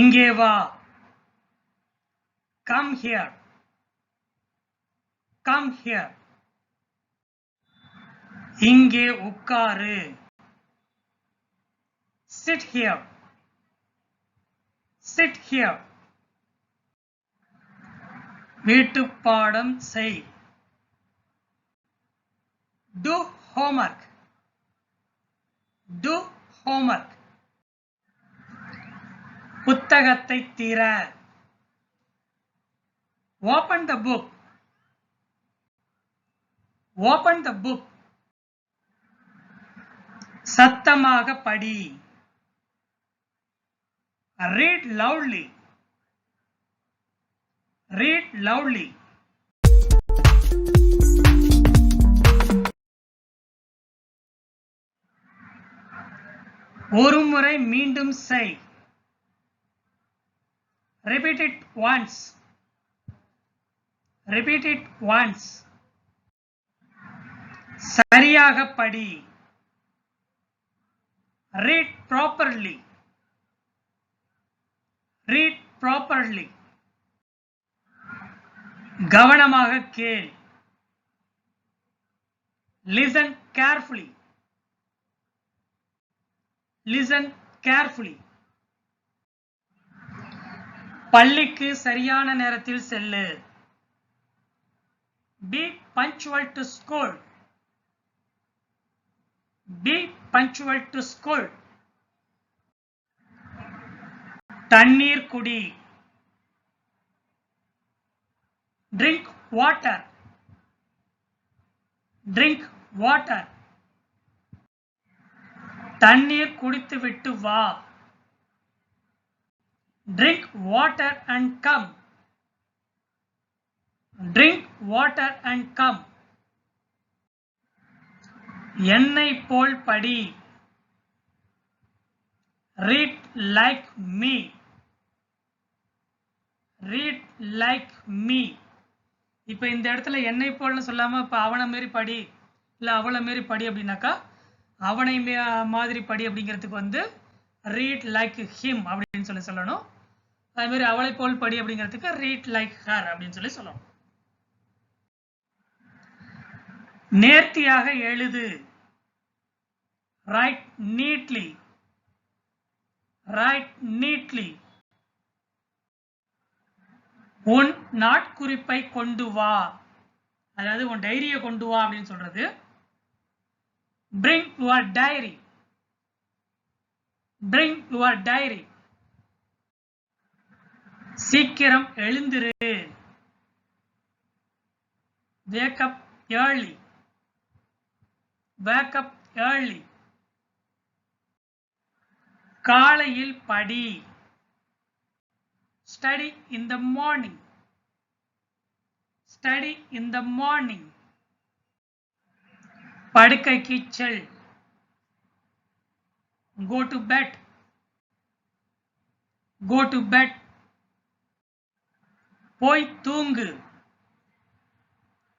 இங்கே வா. Come here. Come here. இங்கே உட்காரு. Sit here. Sit here. வீட்டுப்பாடம் செய். Do homework. Do homework. புத்தகத்தை திற. Open the book. Open the book. சத்தமாக படி. Read loudly. Read loudly. ஒரு முறை மீண்டும் செய். Repeat it once. Repeat it once. சரியாக படி. Read properly. Read properly. கவனமாக கேள். Listen carefully. Listen carefully. பள்ளிக்கு சரியான நேரத்தில் cell. Be punctual to school. Be punctual to school. தண்ணீர் குடி. Drink water. Drink water. தண்ணீர் குடித்துவிட்டு வா. Drink water and come. Drink water and come. என்னை போல் படி. Read like me. Read like me. இப்போ இந்த இடத்துல என்னை போல்னு சொல்லாம இப்ப அவனை மாரி படி இல்ல அவளை மாரி படி அப்படின்னாக்கா அவனை மாதிரி படி அப்படிங்கிறதுக்கு வந்து read like him அப்படின்னு சொல்லணும். அதே மாதிரி அவளை போல் படி அப்படிங்கிறதுக்கு read like her அப்படின்னு சொல்லணும். நேர்த்தியாக எழுது. Write neatly. Write neatly. உன் நாட்குறிப்பை கொண்டு வா. அதாவது உன் டைரியை கொண்டு வா அப்படின்னு சொல்றது. Bring your diary. Bring your diary. சீக்கிரம் எழுந்திரு. Wake up early. Wake up early. காலையில் படி. Study in the morning. Study in the morning. படுக்கைக்கு செல். Go to bed. Go to bed. போய் தூங்கு.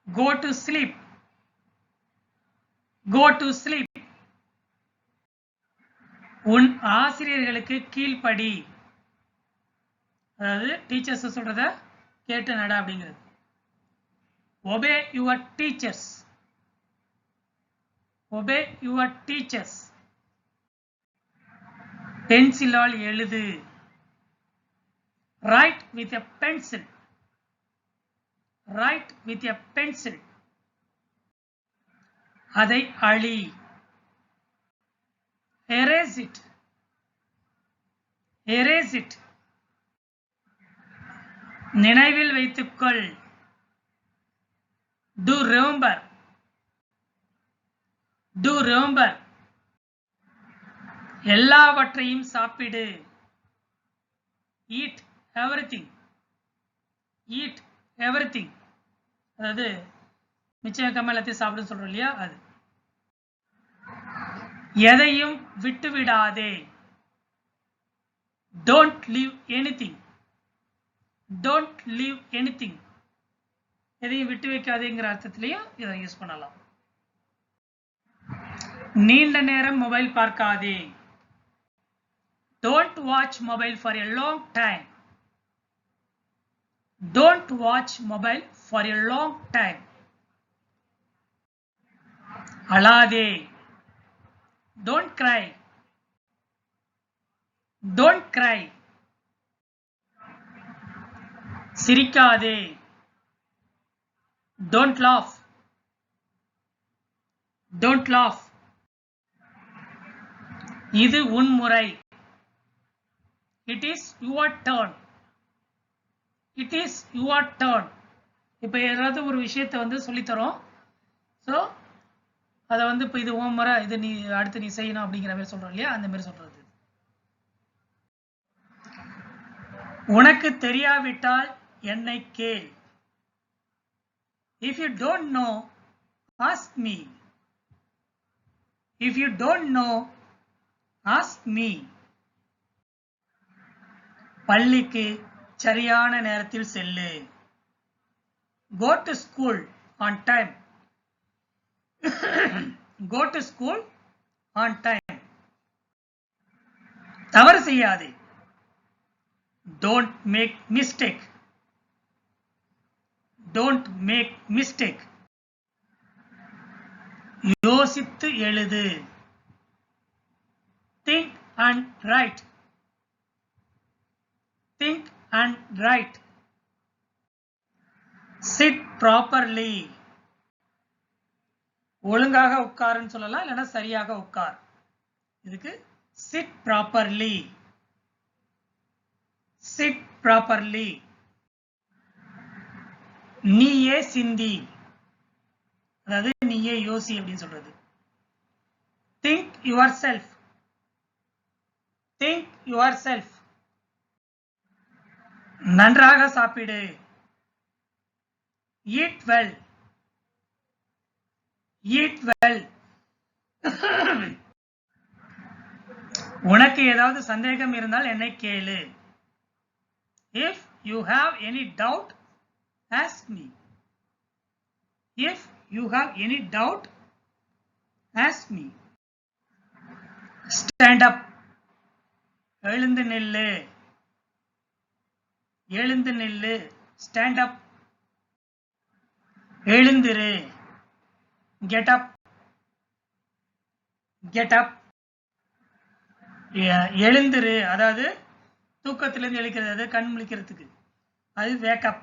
Go to sleep. Go to sleep. உன் ஆசிரியர்களுக்கு கீழ்ப்படி. அதாவது டீச்சர்ஸ் சொல்றத கேட்டு நட அப்படிங்கிறது. Obey your teachers. Obey your teachers. பென்சிலால் எழுது. Write with a pencil. Write with a pencil. அதை அழி. Erase it. Erase it. நினைவில் வைத்துக்கொள். Do remember. Do remember. எல்லாவற்றையும் சாப்பிடு. Eat everything. Eat everything. அதாவது மிச்சம் வைக்காம எல்லாத்தையும் சாப்பிடுன்னு சொல்றோம் இல்லையா அது. எதையும் விட்டு விடாதே. Don't leave anything. Don't leave anything. எதையும் விட்டு வைக்காதேங்கிற அர்த்தத்திலையும் இதை யூஸ் பண்ணலாம். நீண்ட நேரம் மொபைல் பார்க்காதே. Don't watch mobile for a long time. Don't watch mobile for a long time. அழாதே. Don't cry. Don't cry. சிரிக்காதே. Don't laugh. Don't laugh. இது உன் முறை. It is your turn. It is your turn. இப்போ ஏதாவது ஒரு விஷயத்தை வந்து சொல்லித்தரோம். ஸோ அதை வந்து இப்போ இது உன் முறை, இது நீ அடுத்து நீ செய்யணும் அப்படிங்கிற மாதிரி சொல்றோம் இல்லையா, அந்த மாதிரி சொல்றது. உனக்கு தெரியாவிட்டால் என்னை கேள். If you don't know, ask me. If you don't know, ask me. பள்ளிக்கு சரியான நேரத்தில் cell. Go to school on time. Go to school on time. தவறு செய்யாதே. Don't make mistake. Don't make mistake. யோசித்து எழுது. Think and write. Think and write. Sit properly. ஒழுங்காக உட்காருன்னு சொல்லலாம், இல்லைன்னா சரியாக உட்கார். இதுக்கு sit properly. Sit properly. நீயே சிந்தி, அதாவது நீயே யோசி அப்படின்னு சொல்றது. Think yourself. Think yourself. நன்றாக சாப்பிடு. Eat well. Eat well. உனக்கு ஏதாவது சந்தேகம் இருந்தால் என்னை கேளு. If you have any doubt, ask me. If you have any doubt, ask me. Stand up. எழுந்து நில்லு. எழுந்து நில்லு. Stand up. எழுந்திரு. Get up. Get up. எழுந்திரு, அதாவது தூக்கத்திலிருந்து எழுக்கிறது, அது கண் முழிக்கிறதுக்கு, அது wake up.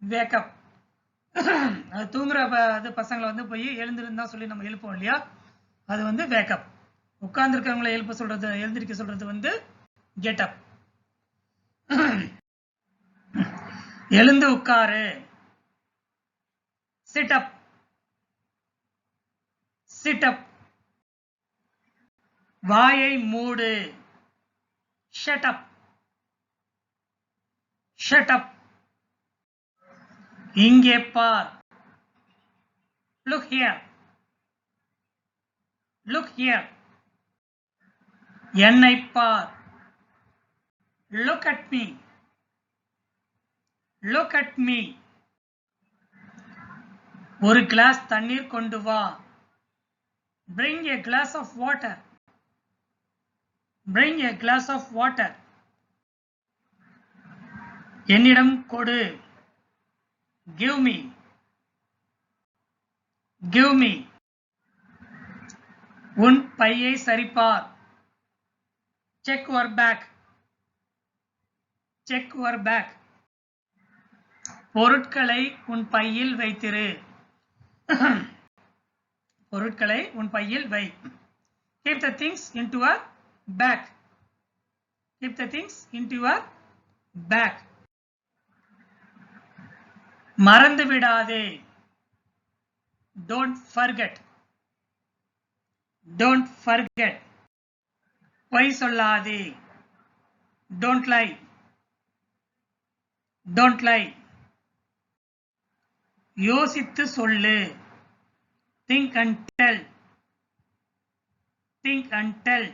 Wake up. அது தூங்குற அது பசங்களை வந்து போய் எழுந்திருந்தா சொல்லி நம்ம எழுப்போம் இல்லையா, அது வந்து wake up. உட்கார்ந்து இருக்கிறவங்களை எழுப்ப சொல்றது, எழுந்திருக்க சொல்றது வந்து get up. எழுந்து உட்காரு. Sit up. Sit up. வாயை மூடு. Shut up. Shut up. இங்கே பார். Look here. Look here. என்னை பார். Look at me. Look at me. ஒரு கிளாஸ் தண்ணீர் கொண்டு வா. Bring a glass of water. Bring a glass of water. என்னிடம் கொடு. Give me. Give me. உன் பையை சரிபார். Check your bag. Check your bag. பொருட்களை உன் பையில் வைத்திரு. பொருட்களை உன் பையில் வை. Keep the things into your bag. Keep the things into your bag. மறந்து விடாதே. Don't forget. Don't forget. பொய் சொல்லாதே. Don't lie. Don't lie. யோசித்து சொல்லு. Think and tell. Think and tell.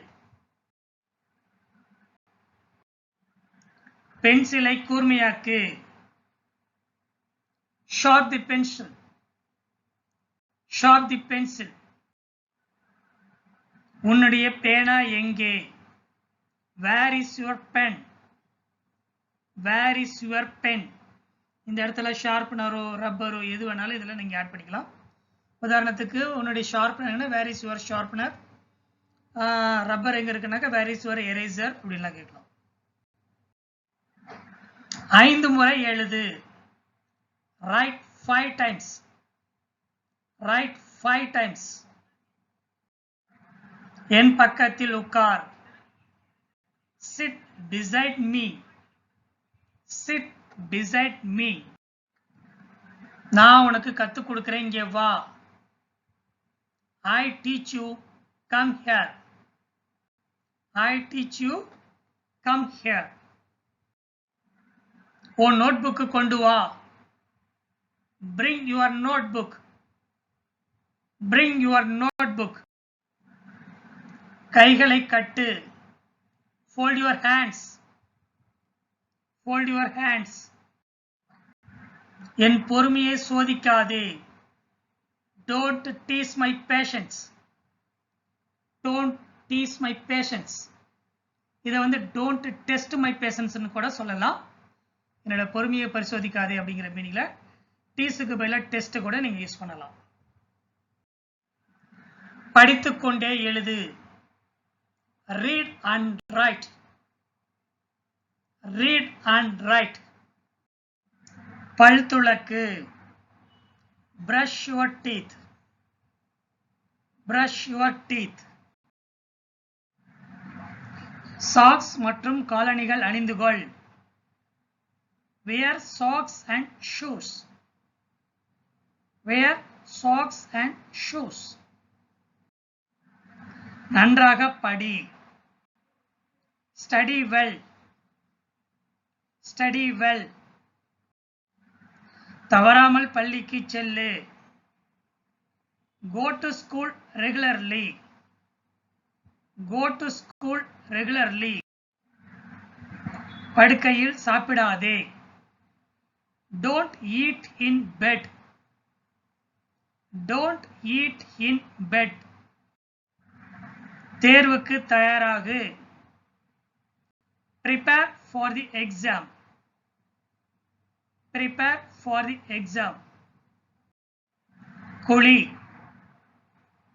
பென்சிலை கூர்மையாக்கு. Sharp the pencil. Sharp the pencil. உன்னுடைய பேனா எங்கே? Where is your pen? Where is your pen? இந்த இடத்துல ஷார்ப்னரோ ரப்பரோ எது வேணாலும் இதில் நீங்கள் ஆட் பண்ணிக்கலாம். உதாரணத்துக்கு உன்னுடைய sharpener where is your sharpener, rubber எங்கே இருக்குனாக்கா வேர் இஸ் யுவர் எரேசர் அப்படின்லாம் கேட்கலாம். 5 முறை எழுது. Write 5 times. Write 5 times. என் பக்கத்தில் உட்கார். Sit beside me. Sit beside me. நான் உனக்கு கத்து கொடுக்கிறேன், இங்கே வா. I teach you, come here. I teach you, come here. உன் நோட்புக்கு கொண்டு வா. Bring your notebook. Bring your notebook. கைகளை கட்டு. Fold your hands. Fold your hands. என் பொறுமையை சோதிக்காதே. Don't tease my patience. Don't tease my patience. இதை வந்து don't test my patience ன்னு கூட சொல்லலாம். என்னோட பொறுமையை பரிசோதிக்காதே அப்படிங்கிற மீனிங்ல டீஸுக்கு பதிலாக டெஸ்ட் கூட நீங்க யூஸ் பண்ணலாம். படித்துக்கொண்டே எழுது. Read and write. Read and write. பல் துலக்கு. Brush your teeth. Brush your teeth. Socks மற்றும் காலணிகள் அணிந்து கொள். Wear socks and shoes. Wear socks and shoes. நன்றாக படி. Study well. Study well. தவறாமல் பள்ளிக்கு cell. Go to school regularly. Go to school regularly. படுக்கையில் சாப்பிடாதே. Don't eat in bed. Don't eat in bed. தேர்வுக்கு தயாராகு. Prepare for the exam. Prepare for the exam. குளி.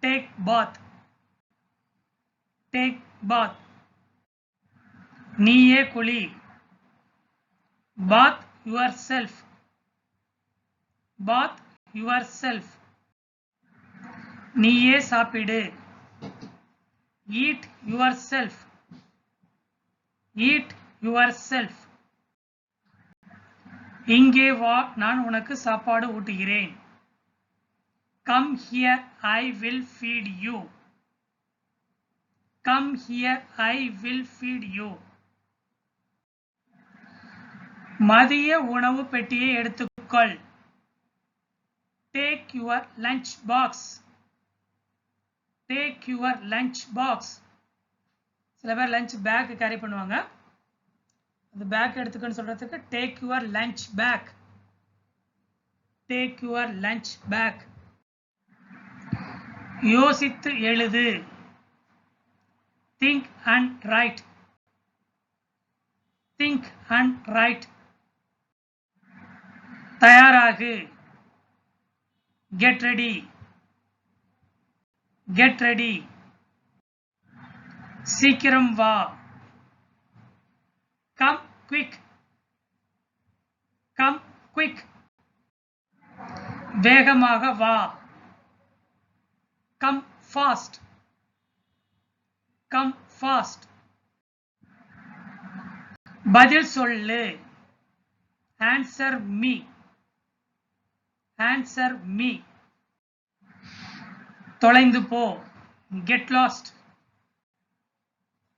Take bath. Take bath. நீயே குளி. Bath yourself. Bath yourself. நீயே சாப்பிடு. Eat yourself. Eat yourself. இங்கே வா, நான் உனக்கு சாப்பாடு ஊட்டுகிறேன். Come here, I will feed you. Come here, I will feed you. மதிய உணவு பெட்டியை எடுத்துக்கொள். Take your lunch box. Take your lunch box. சில பேர் லஞ்ச் பேக் கேரி பண்ணுவாங்க. அந்த பேக் எடுத்துக்கன்னு சொல்றதுக்கு take your lunch bag. Take your lunch bag. யோசித்து எழுது. Think and write. Think and write. தயாராகு. Get ready. Get ready. சீக்கிரம் வா. Come quick. Come quick. வேகமாக வா. Come fast. Come fast. பதில் சொல்லு. Answer me. Answer me. தொலைந்து போ. Get lost.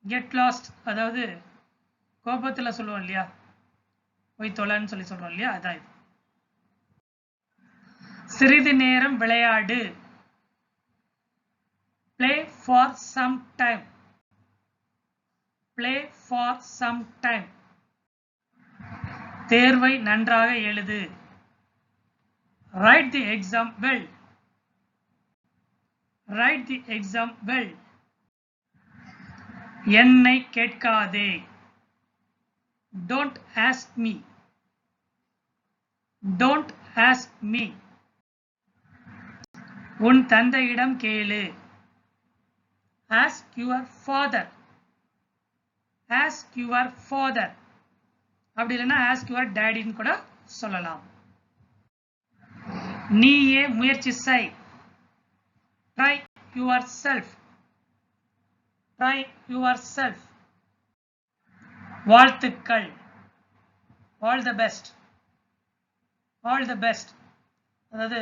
Get lost. அதாவது கோபத்துல சொல்லுவோம் இல்லையா, போய் தொலைன்னு சொல்லி சொல்றோம் இல்லையா, அதான் இது. சிறிது நேரம் விளையாடு. Play for some time. Play for some time. தேர்வை நன்றாக எழுது. Write the exam well. Write the exam well. என்னை கேட்காதே. Don't ask me. Don't ask me. உன் தந்தையிடம் கேளு. Ask your father. Ask your father. அப்படி இல்லைன்னா ask your daddy கூட சொல்லலாம். நீயே முயற்சி செய். Try yourself. Try yourself. வாழ்த்துக்கள். All the best. All the best. அதாவது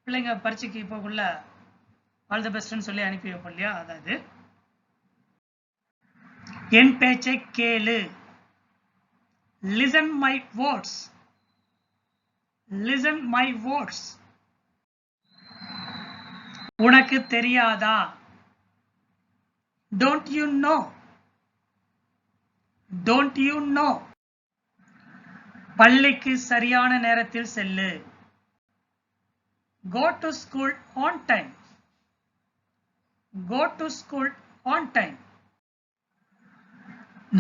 பிள்ளைங்க பரீட்சைக்கு போகக்குள்ள ஆல் தி பெஸ்ட்னு சொல்லி அனுப்பி வைப்போம் இல்லையா, அதாவது என் பேச்சை கேளு. Listen my words. Listen my words. உனக்கு தெரியாதா? Don't you know? Don't you know? பள்ளிக்கு சரியான நேரத்தில் cell. Go to school on time. Go to school on time.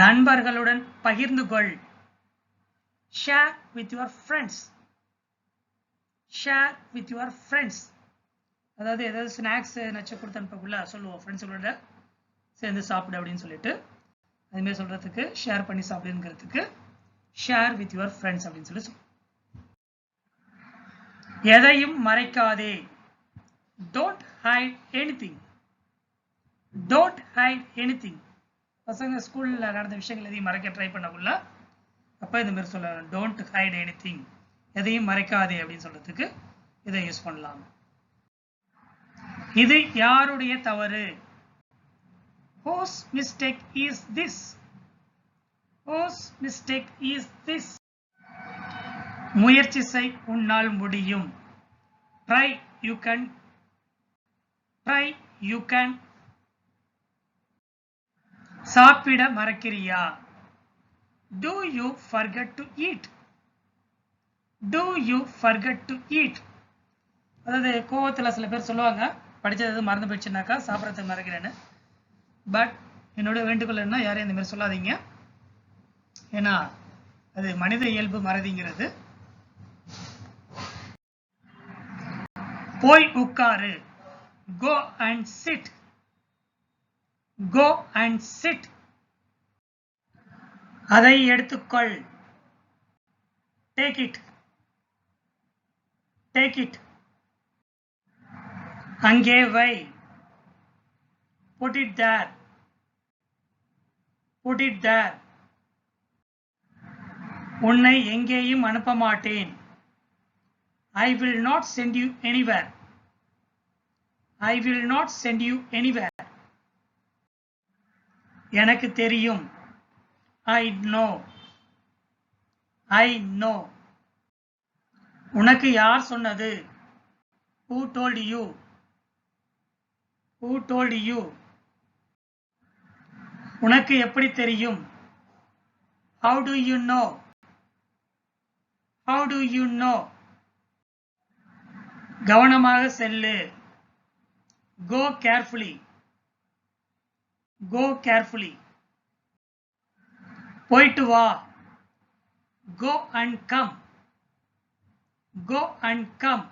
நண்பர்களுடன் பகிர்ந்து கொள். Share with your friends. Share with your friends. அதாவது ஏதாவது ஸ்நாக்ஸ் நச்சு கொடுத்து அனுப்பக்குள்ள சொல்லுவோம், ஃப்ரெண்ட்ஸுகளோட சேர்ந்து சாப்பிடு அப்படின்னு சொல்லிட்டு, அதுமாதிரி சொல்றதுக்கு ஷேர் பண்ணி சாப்பிடுங்கிறதுக்கு ஷேர் வித் யுவர் ஃப்ரெண்ட்ஸ் அப்படின்னு சொல்லி சொல்லுவோம். எதையும் மறைக்காதே. Don't hide anything. Don't hide anything. பசங்க ஸ்கூல்ல நடந்த விஷயங்கள் எதையும் மறைக்க ட்ரை பண்ணக்குள்ள அப்ப இந்த மாதிரி சொல்லலாம், டோன்ட் ஹைட் எனிதிங், எதையும் மறைக்காதே அப்படின்னு சொல்றதுக்கு இதை யூஸ் பண்ணலாம். இது யாருடைய தவறு? Whose mistake is this? Whose mistake is this? முயற்சி செய், உன்னால் முடியும். Try, you can. Try, you can. சாப்பிட மறக்கிறியா? Do you forget to eat? Do you forget to eat? அதாவது கோவத்தில் சில பேர் சொல்லுவாங்க, படித்தது மறந்து போயிடுச்சுனாக்கா சாப்பிட்றதுக்கு மறக்கிறேன்னு. பட் என்னோட வேண்டுகோள் என்ன, யாரையும் இந்த மாதிரி சொல்லாதீங்க. ஏன்னா அது மனித இயல்பு மறதிங்கிறது. போய் உட்காரு. Go and sit. Go and sit. அதை எடுத்துக்கொள். Take it. Take it. அங்கே வை. Put it there. Put it there. உன்னை எங்கேயும் அனுப்ப மாட்டேன். I will not send you anywhere. I will not send you anywhere. எனக்கு தெரியும். I know. I know. உனக்கு யார் சொன்னது? Who told you? Who told you? உனக்கு எப்படி தெரியும்? How do you know? How do you know? கவனமாக cell. Go carefully. Go carefully. போயிட்டு வா. Go and come. Go and come.